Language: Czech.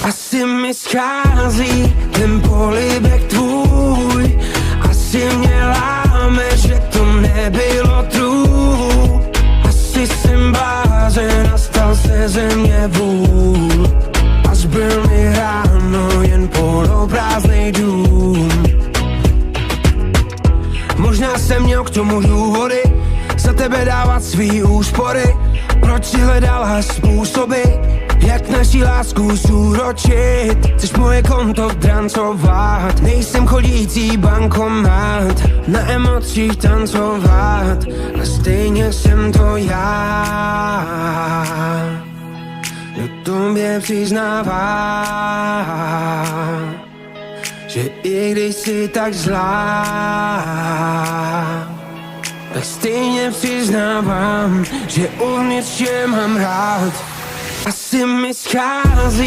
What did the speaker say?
Asi mi schází ten polibek tvůj, asi mě láme, že to nebylo true. Asi jsem blázen a stal se ze mě vůl, a zbyl mi ráno jen poloprázdnej dům. Možná jsem měl k tomu důvody, za tebe dávat svý úspory. Proč si hledala způsoby, jak naši lásku zúročit? Chceš moje konto drancovat, nejsem chodící bankomat, na emocích tancovat, a stejně jsem to já. Do tobě přiznávám, že i když jsi tak zlá, tak stejně přiznávám, že uvnitř tě mám rád. Asi mi schází